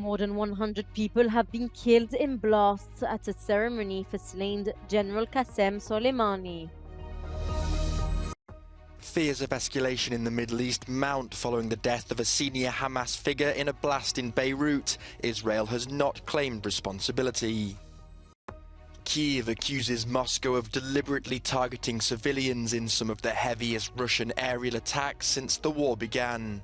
More than 100 people have been killed in blasts at a ceremony for slain General Qasem Soleimani. Fears of escalation in the Middle East mount following the death of a senior Hamas figure in a blast in Beirut. Israel has not claimed responsibility. Kyiv accuses Moscow of deliberately targeting civilians in some of the heaviest Russian aerial attacks since the war began.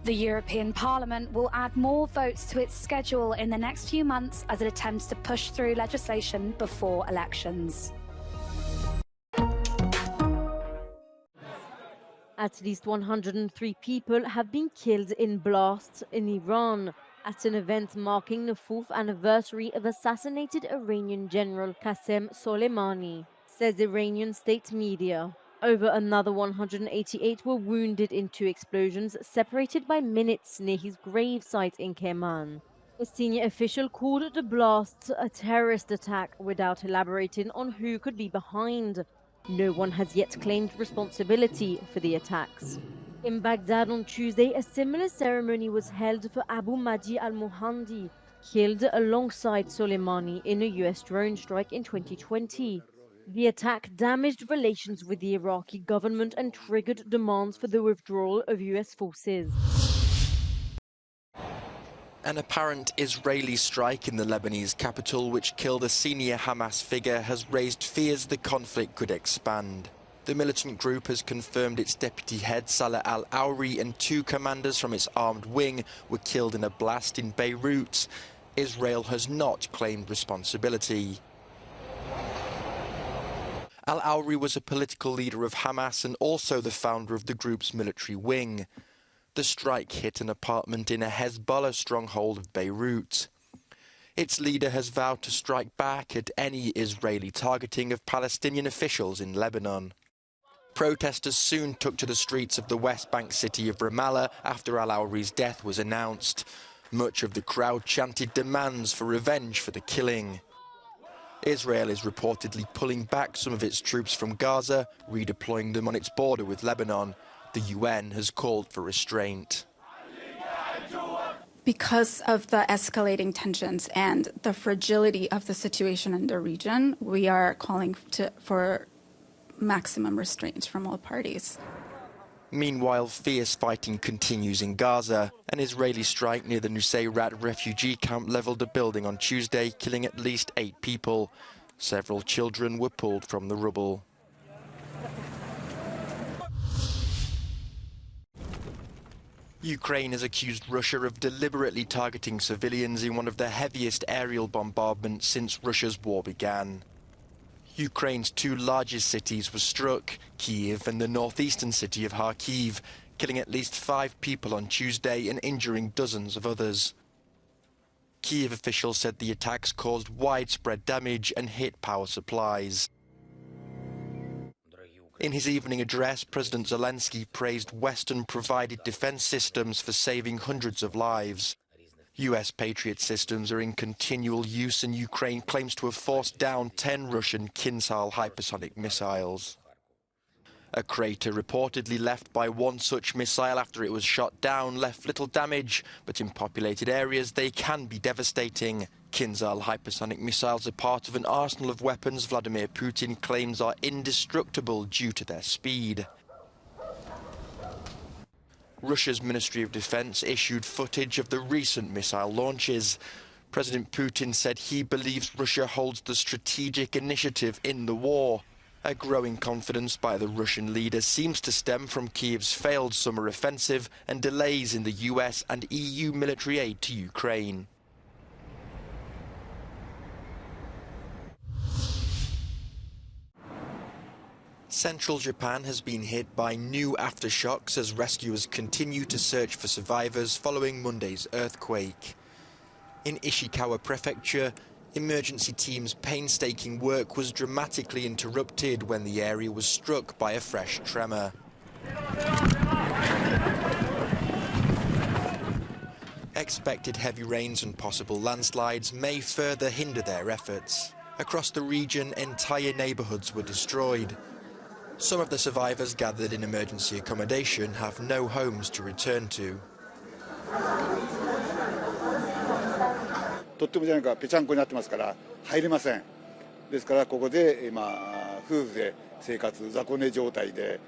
The European Parliament will add more votes to its schedule in the next few months as it attempts to push through legislation before elections. At least 103 people have been killed in blasts in Iran at an event marking the 4th anniversary of assassinated Iranian General Qasem Soleimani, says Iranian state media. Over another 188 were wounded in 2 explosions separated by minutes near his gravesite in Kerman. A senior official called the blasts a terrorist attack without elaborating on who could be behind. No one has yet claimed responsibility for the attacks. In Baghdad on Tuesday, a similar ceremony was held for Abu Mahdi al-Muhandi, killed alongside Soleimani in a US drone strike in 2020. The attack damaged relations with the Iraqi government and triggered demands for the withdrawal of US forces. An apparent Israeli strike in the Lebanese capital, which killed a senior Hamas figure, has raised fears the conflict could expand. The militant group has confirmed its deputy head, Salah al-Awri, and 2 commanders from its armed wing were killed in a blast in Beirut. Israel has not claimed responsibility. Al-Awri was a political leader of Hamas and also the founder of the group's military wing. The strike hit an apartment in a Hezbollah stronghold of Beirut. Its leader has vowed to strike back at any Israeli targeting of Palestinian officials in Lebanon. Protesters soon took to the streets of the West Bank city of Ramallah after al-Awri's death was announced. Much of the crowd chanted demands for revenge for the killing. Israel is reportedly pulling back some of its troops from Gaza, redeploying them on its border with Lebanon. The UN has called for restraint. Because of the escalating tensions and the fragility of the situation in the region, we are calling for maximum restraint from all parties. Meanwhile, fierce fighting continues in Gaza. An Israeli strike near the Nusayrat refugee camp leveled a building on Tuesday, killing at least 8 people. Several children were pulled from the rubble. Ukraine has accused Russia of deliberately targeting civilians in one of the heaviest aerial bombardments since Russia's war began. Ukraine's 2 largest cities were struck, Kyiv and the northeastern city of Kharkiv, killing at least 5 people on Tuesday and injuring dozens of others. Kyiv officials said the attacks caused widespread damage and hit power supplies. In his evening address, President Zelensky praised Western-provided defense systems for saving hundreds of lives. US Patriot systems are in continual use, and Ukraine claims to have forced down 10 Russian Kinzhal hypersonic missiles. A crater reportedly left by one such missile after it was shot down left little damage, but in populated areas they can be devastating. Kinzhal hypersonic missiles are part of an arsenal of weapons Vladimir Putin claims are indestructible due to their speed. Russia's Ministry of Defense issued footage of the recent missile launches. President Putin said he believes Russia holds the strategic initiative in the war. A growing confidence by the Russian leader seems to stem from Kyiv's failed summer offensive and delays in the US and EU military aid to Ukraine. Central Japan has been hit by new aftershocks as rescuers continue to search for survivors following Monday's earthquake. In Ishikawa Prefecture, emergency teams' painstaking work was dramatically interrupted when the area was struck by a fresh tremor. Expected heavy rains and possible landslides may further hinder their efforts. Across the region, entire neighborhoods were destroyed. Some of the survivors gathered in emergency accommodation have no homes to return to. とってもじゃないかぺちゃんこになってますから入れません。ですからここで今夫婦で生活雑魚寝状態で、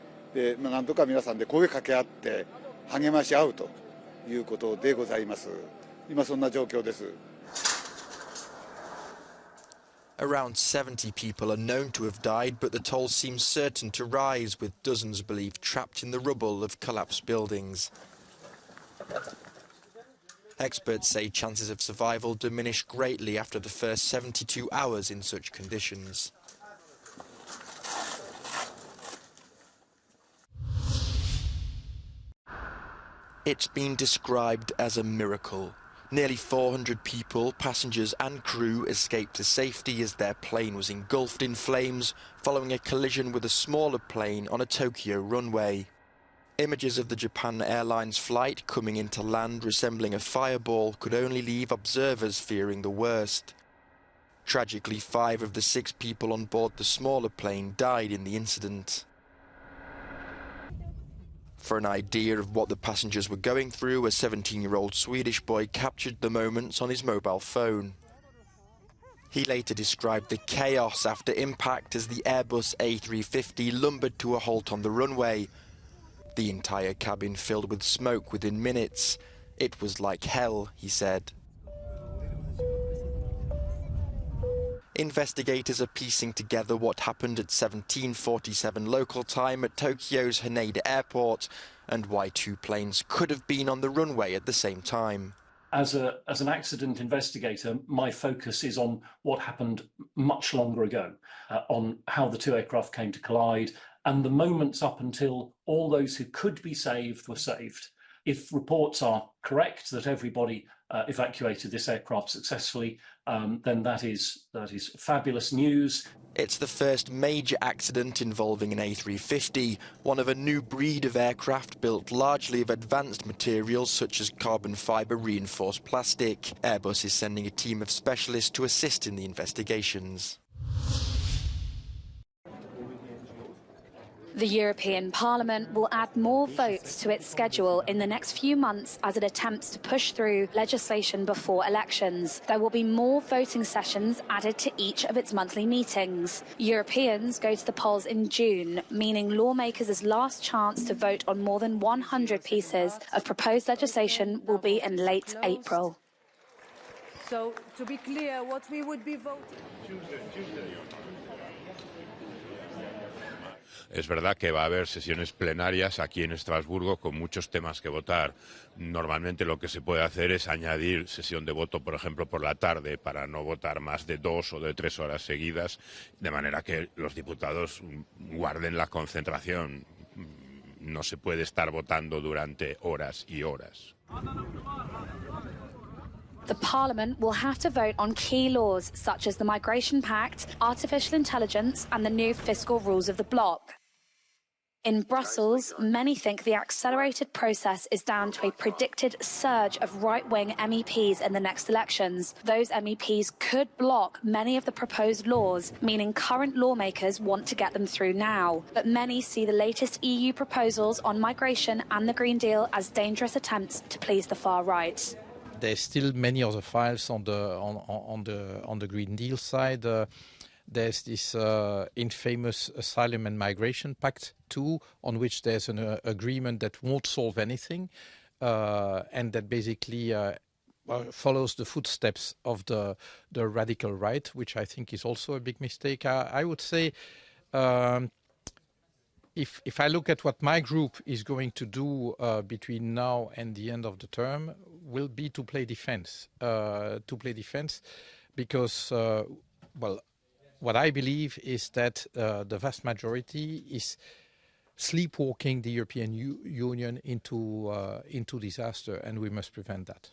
なんとか皆さんで声かけ合って励まし合うということでございます。今そんな状況です。Around 70 people are known to have died, but the toll seems certain to rise, with dozens believed trapped in the rubble of collapsed buildings. Experts say chances of survival diminish greatly after the first 72 hours in such conditions. It's been described as a miracle. Nearly 400 people, passengers and crew escaped to safety as their plane was engulfed in flames following a collision with a smaller plane on a Tokyo runway. Images of the Japan Airlines flight coming into land resembling a fireball could only leave observers fearing the worst. Tragically, 5 of the 6 people on board the smaller plane died in the incident. For an idea of what the passengers were going through, a 17-year-old Swedish boy captured the moments on his mobile phone. He later described the chaos after impact as the Airbus A350 lumbered to a halt on the runway. The entire cabin filled with smoke within minutes. It was like hell, he said. Investigators are piecing together what happened at 17:47 local time at Tokyo's Haneda Airport and why 2 planes could have been on the runway at the same time. As an accident investigator, my focus is on what happened much longer ago, on how the 2 aircraft came to collide and the moments up until all those who could be saved were saved. If reports are correct that everybody evacuated this aircraft successfully, then that is fabulous news. It's the first major accident involving an A350, one of a new breed of aircraft built largely of advanced materials such as carbon fibre reinforced plastic. Airbus is sending a team of specialists to assist in the investigations. The European Parliament will add more votes to its schedule in the next few months as it attempts to push through legislation before elections. There will be more voting sessions added to each of its monthly meetings. Europeans go to the polls in June, meaning lawmakers' last chance to vote on more than 100 pieces of proposed legislation will be in late April. So, to be clear, what we would be voting... Es verdad que va a haber sesiones plenarias aquí en Estrasburgo con muchos temas que votar. Normalmente lo que se puede hacer es añadir sesión de voto, por ejemplo, por la tarde, para no votar más de 2 o de 3 horas seguidas, de manera que los diputados guarden la concentración. No se puede estar votando durante horas y horas. The Parliament will have to vote on key laws such as the Migration Pact, artificial intelligence and the new fiscal rules of the bloc. In Brussels, many think the accelerated process is down to a predicted surge of right-wing MEPs in the next elections. Those MEPs could block many of the proposed laws, meaning current lawmakers want to get them through now. But many see the latest EU proposals on migration and the Green Deal as dangerous attempts to please the far right. There's still many other files on the Green Deal side. There's this infamous Asylum and Migration Pact too, on which there's an agreement that won't solve anything, and that basically follows the footsteps of the radical right, which I think is also a big mistake. I would say, if I look at what my group is going to do between now and the end of the term, will be to play defense. Because, well, what I believe is that the vast majority is sleepwalking the European Union into disaster, and we must prevent that.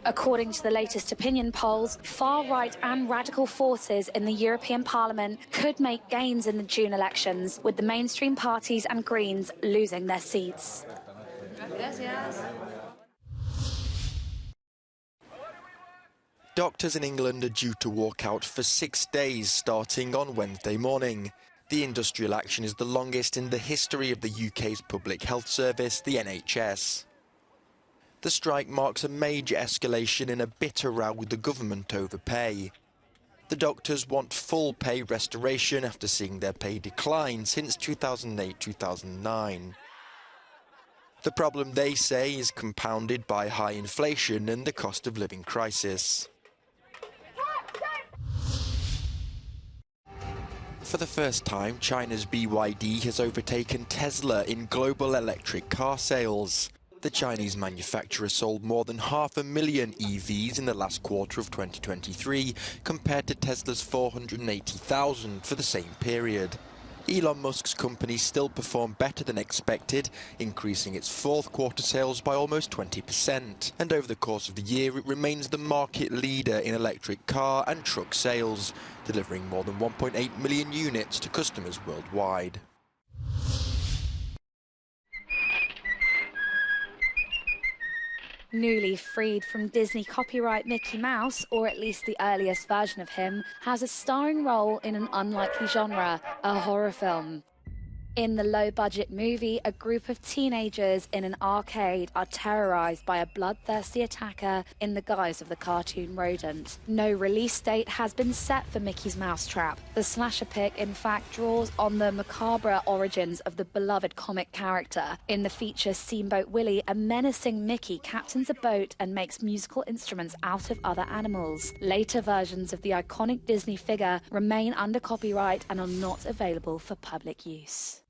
According to the latest opinion polls, far-right and radical forces in the European Parliament could make gains in the June elections, with the mainstream parties and Greens losing their seats. Gracias. Doctors in England are due to walk out for 6 days starting on Wednesday morning. The industrial action is the longest in the history of the UK's public health service, the NHS. The strike marks a major escalation in a bitter row with the government over pay. The doctors want full pay restoration after seeing their pay decline since 2008-2009. The problem, they say, is compounded by high inflation and the cost of living crisis. For the first time, China's BYD has overtaken Tesla in global electric car sales. The Chinese manufacturer sold more than 500,000 EVs in the last quarter of 2023, compared to Tesla's 480,000 for the same period. Elon Musk's company still performed better than expected, increasing its fourth quarter sales by almost 20%. And over the course of the year, it remains the market leader in electric car and truck sales, delivering more than 1.8 million units to customers worldwide. Newly freed from Disney copyright, Mickey Mouse, or at least the earliest version of him, has a starring role in an unlikely genre, a horror film. In the low-budget movie, a group of teenagers in an arcade are terrorized by a bloodthirsty attacker in the guise of the cartoon rodent. No release date has been set for Mickey's Mousetrap. The slasher pick, in fact, draws on the macabre origins of the beloved comic character. In the feature Steamboat Willie, a menacing Mickey captains a boat and makes musical instruments out of other animals. Later versions of the iconic Disney figure remain under copyright and are not available for public use.